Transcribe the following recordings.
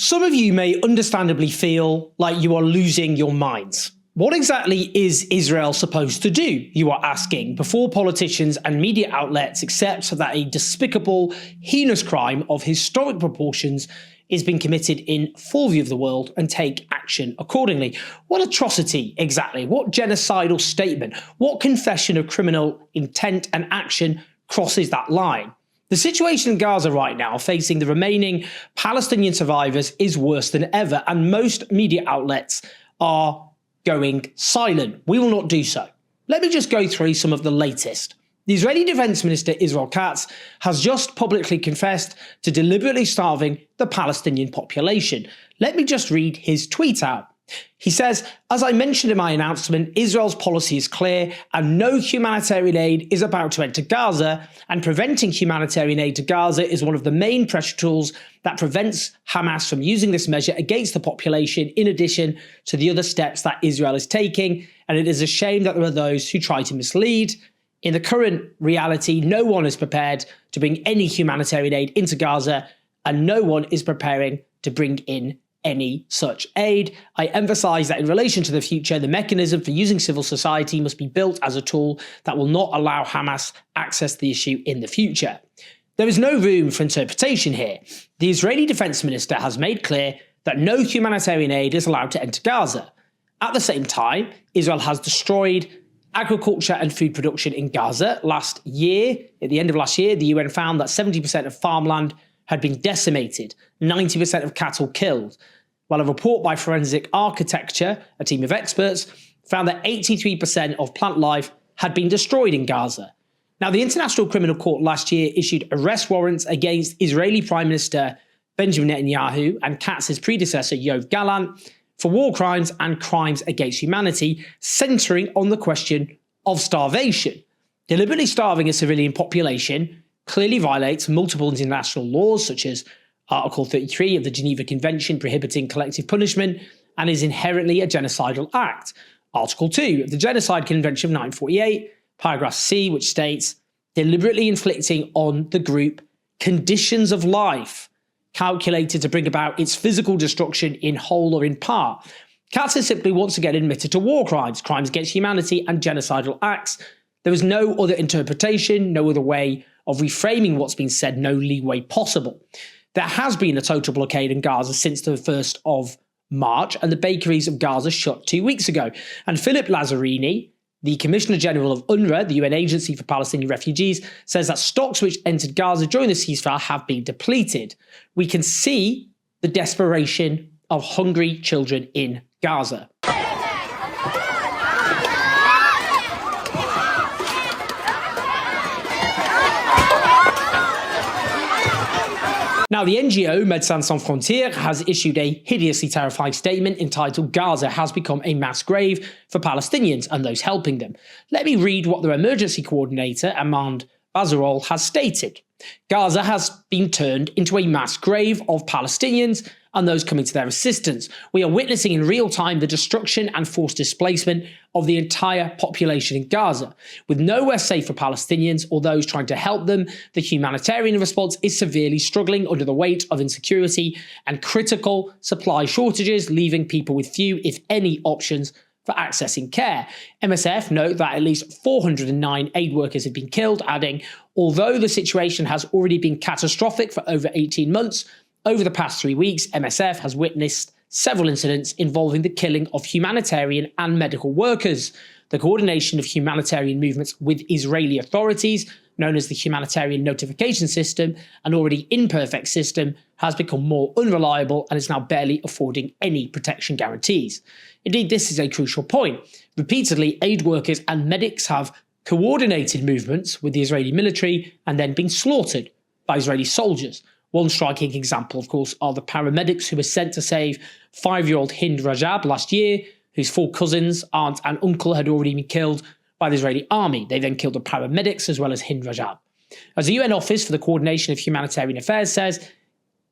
Some of you may understandably feel like you are losing your minds. What exactly is Israel supposed to do, you are asking, before politicians and media outlets accept that a despicable, heinous crime of historic proportions is being committed in full view of the world and take action accordingly? What atrocity exactly? What genocidal statement? What confession of criminal intent and action crosses that line? The situation in Gaza right now, facing the remaining Palestinian survivors, is worse than ever, and most media outlets are going silent. We will not do so. Let me just go through some of the latest. The Israeli Defense Minister Israel Katz has just publicly confessed to deliberately starving the Palestinian population. Let me just read his tweet out. He says, "As I mentioned in my announcement, Israel's policy is clear and no humanitarian aid is about to enter Gaza, and preventing humanitarian aid to Gaza is one of the main pressure tools that prevents Hamas from using this measure against the population, in addition to the other steps that Israel is taking, and it is a shame that there are those who try to mislead. In the current reality, no one is prepared to bring any humanitarian aid into Gaza, and no one is preparing to bring in any such aid. I emphasize that in relation to the future, the mechanism for using civil society must be built as a tool that will not allow Hamas access to the issue in the future." There is no room for interpretation here. The Israeli Defense Minister has made clear that no humanitarian aid is allowed to enter Gaza. At the same time, Israel has destroyed agriculture and food production in Gaza. Last year, at the end of last year, the UN found that 70% of farmland had been decimated, 90% of cattle killed, while a report by Forensic Architecture, a team of experts, found that 83% of plant life had been destroyed in Gaza. Now, the International Criminal Court last year issued arrest warrants against Israeli Prime Minister Benjamin Netanyahu and Katz's predecessor Yoav Gallant for war crimes and crimes against humanity, centering on the question of starvation. Deliberately starving a civilian population clearly violates multiple international laws, such as Article 33 of the Geneva Convention prohibiting collective punishment, and is inherently a genocidal act. Article 2 of the Genocide Convention of 1948, paragraph C, which states, deliberately inflicting on the group conditions of life calculated to bring about its physical destruction in whole or in part. Katz is simply once again admitted to war crimes, crimes against humanity, and genocidal acts. There is no other interpretation, no other way of reframing what's been said, no leeway possible. There has been a total blockade in Gaza since the 1st of March, and the bakeries of Gaza shut 2 weeks ago. And Philip Lazzarini, the Commissioner General of UNRWA, the UN Agency for Palestinian Refugees, says that stocks which entered Gaza during the ceasefire have been depleted. We can see the desperation of hungry children in Gaza. Now, the NGO Médecins Sans Frontières has issued a hideously terrifying statement entitled "Gaza has become a mass grave for Palestinians and those helping them." Let me read what their emergency coordinator, Amand Bazarol, has stated. Gaza has been turned into a mass grave of Palestinians and those coming to their assistance. We are witnessing in real time the destruction and forced displacement of the entire population in Gaza. With nowhere safe for Palestinians or those trying to help them, the humanitarian response is severely struggling under the weight of insecurity and critical supply shortages, leaving people with few, if any, options for accessing care. MSF note that at least 409 aid workers have been killed, adding, although the situation has already been catastrophic for over 18 months, over the past 3 weeks, MSF has witnessed several incidents involving the killing of humanitarian and medical workers. The coordination of humanitarian movements with Israeli authorities, known as the Humanitarian Notification System, an already imperfect system, has become more unreliable and is now barely affording any protection guarantees. Indeed, this is a crucial point. Repeatedly, aid workers and medics have coordinated movements with the Israeli military and then been slaughtered by Israeli soldiers. One striking example, of course, are the paramedics who were sent to save 5-year-old Hind Rajab last year, whose 4 cousins, aunt and uncle had already been killed by the Israeli army. They then killed the paramedics as well as Hind Rajab. As the UN Office for the Coordination of Humanitarian Affairs says,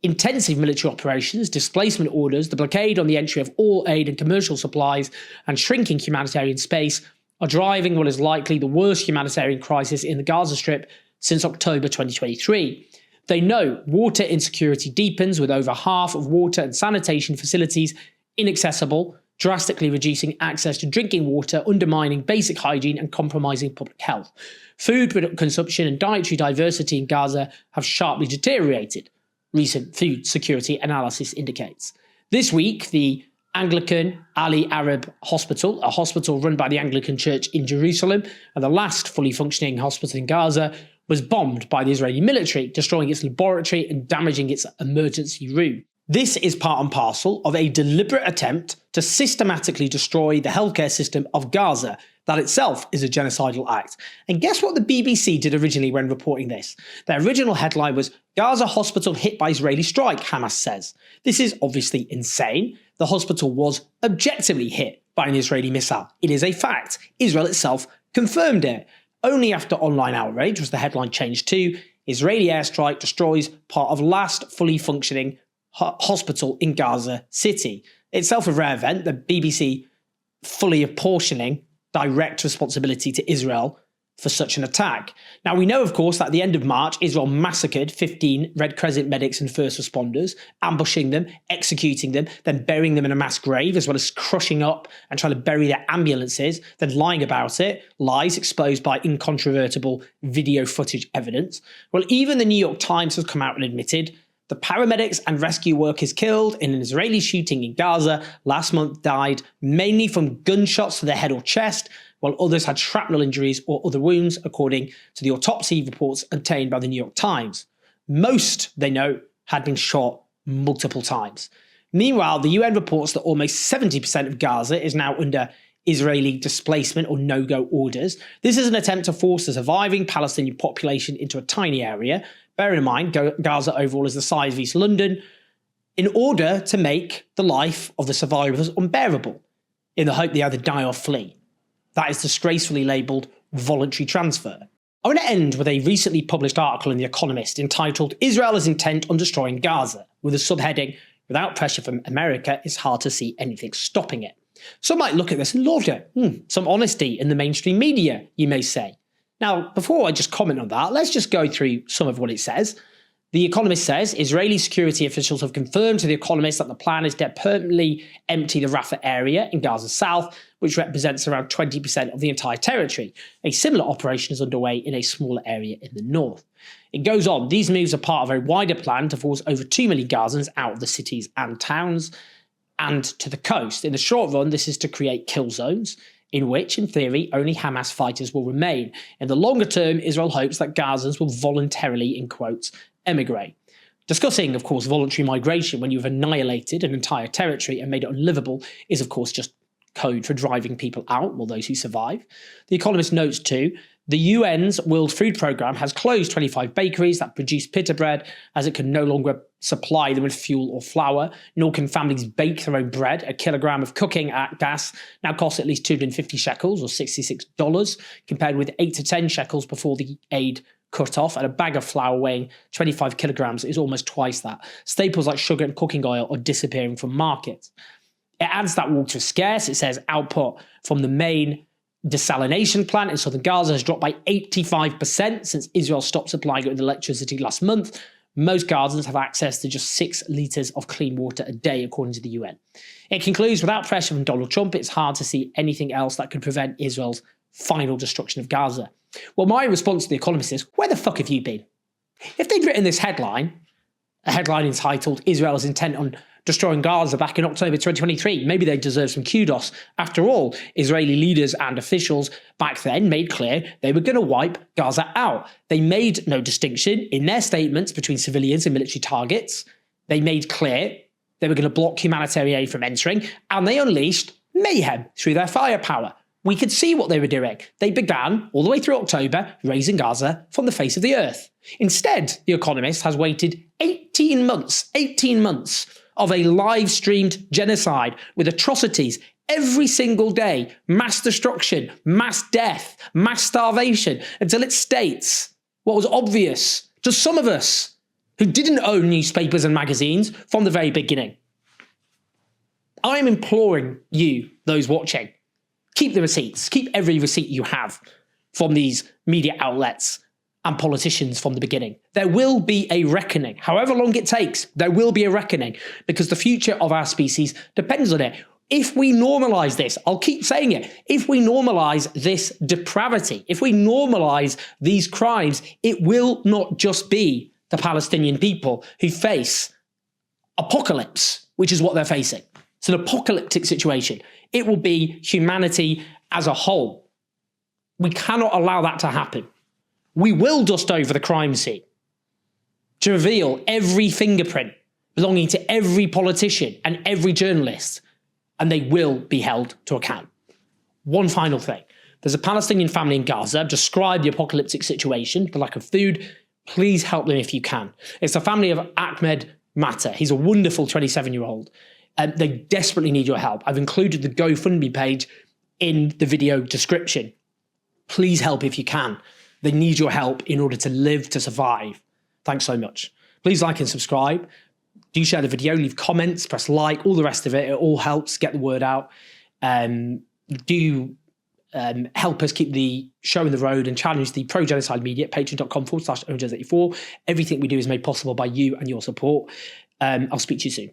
intensive military operations, displacement orders, the blockade on the entry of all aid and commercial supplies, and shrinking humanitarian space are driving what is likely the worst humanitarian crisis in the Gaza Strip since October 2023. They know water insecurity deepens with over half of water and sanitation facilities inaccessible, drastically reducing access to drinking water, undermining basic hygiene and compromising public health. Food consumption and dietary diversity in Gaza have sharply deteriorated, recent food security analysis indicates. This week, the Anglican Ali Arab Hospital, a hospital run by the Anglican Church in Jerusalem, and the last fully functioning hospital in Gaza, was bombed by the Israeli military, destroying its laboratory and damaging its emergency room. This is part and parcel of a deliberate attempt to systematically destroy the healthcare system of Gaza. That itself is a genocidal act. And guess what the BBC did originally when reporting this? Their original headline was, "Gaza hospital hit by Israeli strike," Hamas says. This is obviously insane. The hospital was objectively hit by an Israeli missile. It is a fact. Israel itself confirmed it. Only after online outrage was the headline changed to, "Israeli airstrike destroys part of last fully functioning hospital in Gaza City." Itself a rare event, the BBC fully apportioning direct responsibility to Israel for such an attack. Now, we know, of course, that at the end of March, Israel massacred 15 Red Crescent medics and first responders, ambushing them, executing them, then burying them in a mass grave, as well as crushing up and trying to bury their ambulances, then lying about it, lies exposed by incontrovertible video footage evidence. Well, even the New York Times has come out and admitted the paramedics and rescue workers killed in an Israeli shooting in Gaza last month died mainly from gunshots to the head or chest, while others had shrapnel injuries or other wounds, according to the autopsy reports obtained by the New York Times. Most, they note, had been shot multiple times. Meanwhile, the UN reports that almost 70% of Gaza is now under Israeli displacement or no-go orders. This is an attempt to force the surviving Palestinian population into a tiny area. Bear in mind, Gaza overall is the size of East London, in order to make the life of the survivors unbearable, in the hope they either die or flee. That is disgracefully labelled voluntary transfer. I want to end with a recently published article in The Economist entitled "Israel is intent on destroying Gaza," with a subheading, "Without pressure from America, it's hard to see anything stopping it." Some might look at this and love it. Some honesty in the mainstream media, you may say. Now, before I just comment on that, let's just go through some of what it says. The Economist says, Israeli security officials have confirmed to The Economist that the plan is to permanently empty the Rafah area in Gaza South, which represents around 20% of the entire territory. A similar operation is underway in a smaller area in the north. It goes on, these moves are part of a wider plan to force over 2 million Gazans out of the cities and towns and to the coast. In the short run, this is to create kill zones, in which, in theory, only Hamas fighters will remain. In the longer term, Israel hopes that Gazans will voluntarily, in quotes, emigrate. Discussing, of course, voluntary migration when you've annihilated an entire territory and made it unlivable is, of course, just code for driving people out, or those who survive. The Economist notes, too, the UN's World Food Programme has closed 25 bakeries that produce pita bread, as it can no longer supply them with fuel or flour, nor can families bake their own bread. A kilogram of cooking gas now costs at least 250 shekels, or $66, compared with 8 to 10 shekels before the aid cut off, and a bag of flour weighing 25 kilograms is almost twice that. Staples like sugar and cooking oil are disappearing from markets. It adds that water is scarce. It says output from the main desalination plant in southern Gaza has dropped by 85% since Israel stopped supplying it with electricity last month. Most Gazans have access to just 6 litres of clean water a day, according to the UN. It concludes, without pressure from Donald Trump, it's hard to see anything else that could prevent Israel's final destruction of Gaza. Well, my response to The Economist is, where the fuck have you been? If they'd written this headline, a headline entitled, Israel is intent on destroying Gaza back in October 2023, maybe they deserve some kudos. After all, Israeli leaders and officials back then made clear they were going to wipe Gaza out. They made no distinction in their statements between civilians and military targets. They made clear they were going to block humanitarian aid from entering, and they unleashed mayhem through their firepower. We could see what they were doing. They began, all the way through October, razing Gaza from the face of the earth. Instead, The Economist has waited 18 months of a live-streamed genocide with atrocities every single day, mass destruction, mass death, mass starvation, until it states what was obvious to some of us who didn't own newspapers and magazines from the very beginning. I am imploring you, those watching, keep the receipts, keep every receipt you have from these media outlets and politicians from the beginning. There will be a reckoning. However long it takes, there will be a reckoning, because the future of our species depends on it. If we normalize this, I'll keep saying it, if we normalize this depravity, if we normalize these crimes, it will not just be the Palestinian people who face apocalypse, which is what they're facing. It's an apocalyptic situation. It will be humanity as a whole. We cannot allow that to happen. We will dust over the crime scene to reveal every fingerprint belonging to every politician and every journalist, and they will be held to account. One final thing. There's a Palestinian family in Gaza. Describe the apocalyptic situation, the lack of food. Please help them if you can. It's the family of Ahmed Matter. He's a wonderful 27-year-old. They desperately need your help. I've included the GoFundMe page in the video description. Please help if you can. They need your help in order to live, to survive. Thanks so much. Please like and subscribe. Do share the video, leave comments, press like, all the rest of it. It all helps get the word out. Help us keep the show in the road and challenge the pro-genocide media at patreon.com/OwenJones84. Everything we do is made possible by you and your support. I'll speak to you soon.